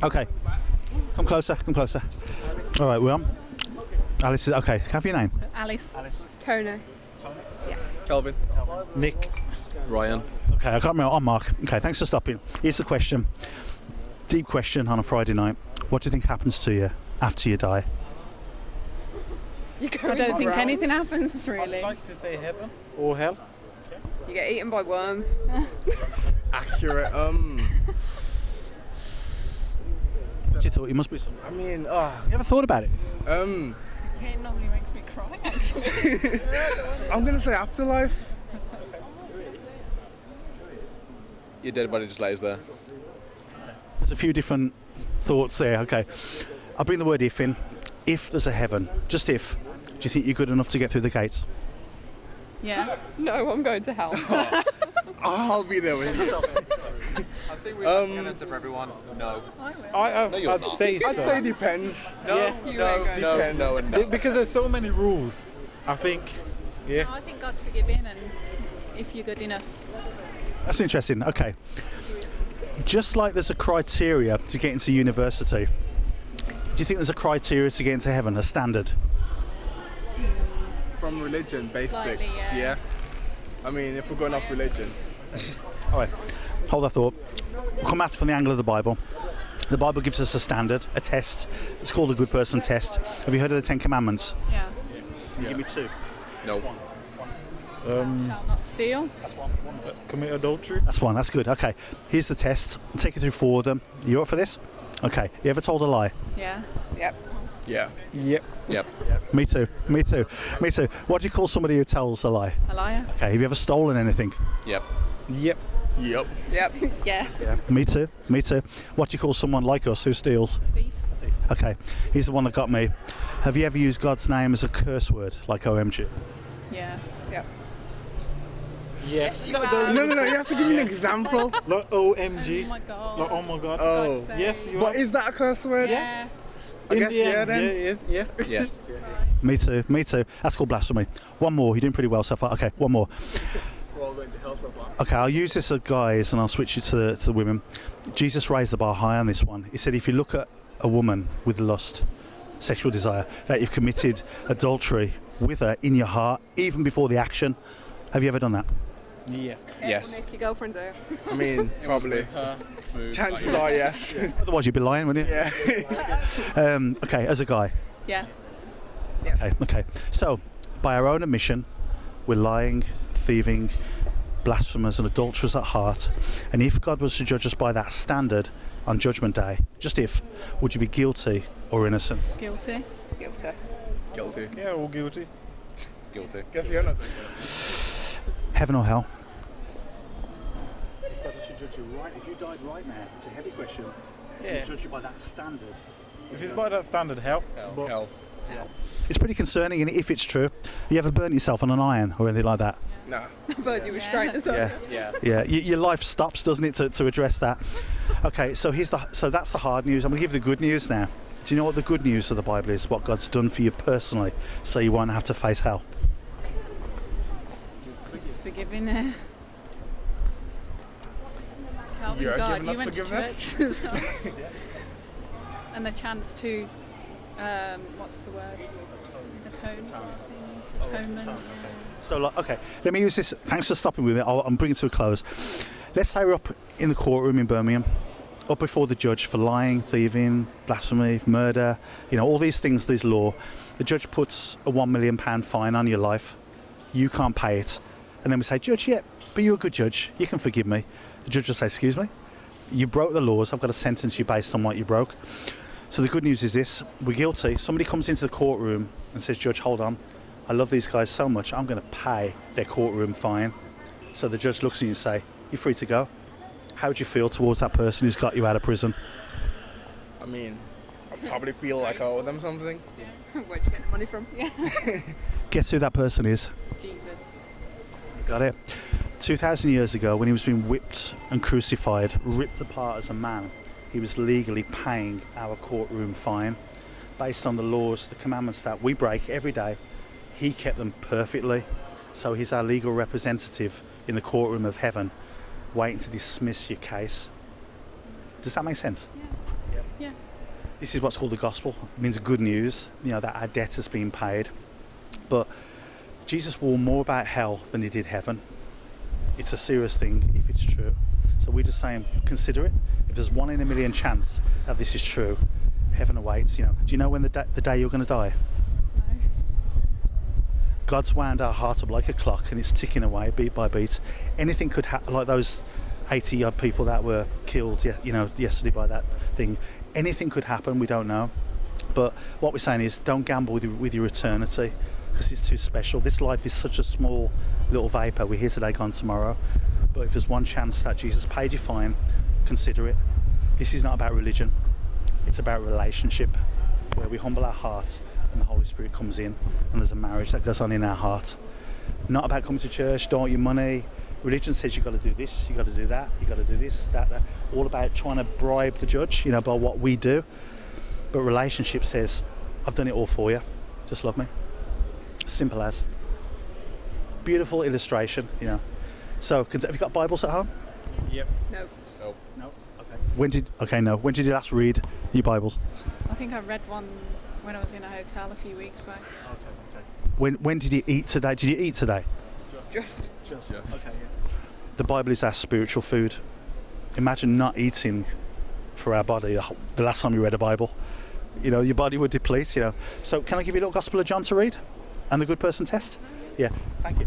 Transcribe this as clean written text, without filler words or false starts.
Okay. Come closer. Come closer. All right, we're on. Alice is okay. Have your name. Alice. Tony. Kelvin. Nick. Ryan. Okay, I can't remember. I'm Mark. Okay, thanks for stopping. Here's the question. Deep question on a Friday night. What do you think happens to you after you die? You I don't think anything happens really. I'd like to say heaven or hell. You get eaten by worms. Accurate. What's your thought? You must be something. I mean, You ever thought about it? It normally makes me cry actually. I'm gonna say afterlife. Your dead body just lays there. There's a few different thoughts there. Okay, I'll bring the word if in. If there's a heaven, just if, do you think you're good enough to get through the gates? Yeah. No, I'm going to hell. I'll be there with you. I think we have an answer for everyone. No. I'd say so. I'd say depends. No. You No. ain't going No. Depends. No. And no. Because there's so many rules. I think. Yeah. I think God's forgiving, and if you're good enough. That's interesting. Okay. Just like there's a criteria to get into university, do you think there's a criteria to get into heaven, a standard? From religion, basics. Slightly, yeah. I mean, if we're going off religion. All right, hold that thought. We'll come at it from the angle of the Bible. The Bible gives us a standard, a test. It's called a good person test. Have you heard of the Ten Commandments? Yeah. Can you give me two? No. Shall not steal. Commit adultery. That's one, that's good. Okay, here's the test. I'll take you through four of them. You up for this? Okay, you ever told a lie? Yeah. Yep. Yeah. Yep. Yep. Me too, me too, me too. What do you call somebody who tells a lie? A liar. Okay, have you ever stolen anything? Yep. Yep. Yep. Yep. Yeah. Me too, me too. What do you call someone like us who steals? Thief. Okay, here's the one that got me. Have you ever used God's name as a curse word, like OMG? Yeah. Yep. Yes. You have. No, you have to give me an example. Like OMG. Oh my God. Like, oh my God. Oh. God's sake. Yes, you But are. is that a curse word? Yes. I In guess the yeah end, then. yeah, it is. Yeah. Yes. Me too, me too. That's called blasphemy. One more, you're doing pretty well so far. Okay, one more. Okay, I'll use this as guys and I'll switch it to the women. Jesus raised the bar high on this one. He said if you look at a woman with lust, sexual desire, that you've committed adultery with her in your heart, even before the action. Have you ever done that? Yeah. Yes. Nick, your girlfriend's there. I mean, probably. Chances are yes. Otherwise you'd be lying, wouldn't you? Yeah. Okay, as a guy. Yeah. Okay. So, by our own admission, we're lying, thieving, blasphemers and adulterers at heart. And if God was to judge us by that standard on Judgment Day, just if, would you be guilty or innocent? Guilty. Guilty. Guilty. Yeah, all guilty. Guilty. Guess you're not. Heaven or hell? If God was to judge you right, if you died right now, it's a heavy question. Yeah. Judge you by that standard. If it's by that standard, hell. But Hell. It's pretty concerning, and if it's true, you ever burnt yourself on an iron or anything like that? Nah. But you were straight as well. Yeah. Yeah. Yeah, your life stops, doesn't it, to address that? Okay, so that's the hard news. I'm going to give you the good news now. Do you know what the good news of the Bible is? What God's done for you personally, so you won't have to face hell. He's forgiving. Calvin You're God, giving you us went to forgiveness? church as well. And the chance to, what's the word? Atone. Sins, atonement. So, okay, let me use this. Thanks for stopping with it. I'm bringing it to a close. Let's say we're up in the courtroom in Birmingham, up before the judge for lying, thieving, blasphemy, murder, all these things, this law. The judge puts a £1 million fine on your life. You can't pay it. And then we say, Judge, yeah, but you're a good judge. You can forgive me. The judge will say, excuse me? You broke the laws. I've got to sentence you based on what you broke. So the good news is this. We're guilty. Somebody comes into the courtroom and says, Judge, hold on. I love these guys so much. I'm going to pay their courtroom fine. So the judge looks at you and say, you're free to go. How would you feel towards that person who's got you out of prison? I mean, I probably feel like I owe them something. Where'd you get the money from? Guess who that person is? Jesus. Got it. 2,000 years ago, when he was being whipped and crucified, ripped apart as a man, he was legally paying our courtroom fine. Based on the laws, the commandments that we break every day, he kept them perfectly. So he's our legal representative in the courtroom of heaven, waiting to dismiss your case. Does that make sense? Yeah. This is what's called the gospel. It means good news, that our debt has been paid. But Jesus warned more about hell than he did heaven. It's a serious thing if it's true. So we're just saying, consider it. If there's 1 in a million chance that this is true, heaven awaits. Do you know when the day you're going to die? No. God's wound our heart up like a clock, and it's ticking away beat by beat. Anything could happen, like those 80 odd people that were killed, yesterday by that thing. Anything could happen. We don't know. But what we're saying is, don't gamble with your eternity, because it's too special. This life is such a small little vapor. We're here today, gone tomorrow. But if there's one chance that Jesus paid your fine, consider it. This is not about religion. It's about relationship, where we humble our heart and the Holy Spirit comes in, and there's a marriage that goes on in our heart. Not about coming to church, don't want your money. Religion says you've got to do this, you've got to do that, you've got to do this, that. All about trying to bribe the judge, by what we do. But relationship says, I've done it all for you. Just love me. Simple as. Beautiful illustration, So, have you got Bibles at home? Yep. No. No. Okay. When did you last read your Bibles? I think I read one when I was in a hotel a few weeks back. Okay. When did you eat today? Did you eat today? Just. Okay. Yeah. The Bible is our spiritual food. Imagine not eating for our body the last time you read a Bible. Your body would deplete. So, can I give you a little Gospel of John to read, and the good person test? Yeah. Thank you.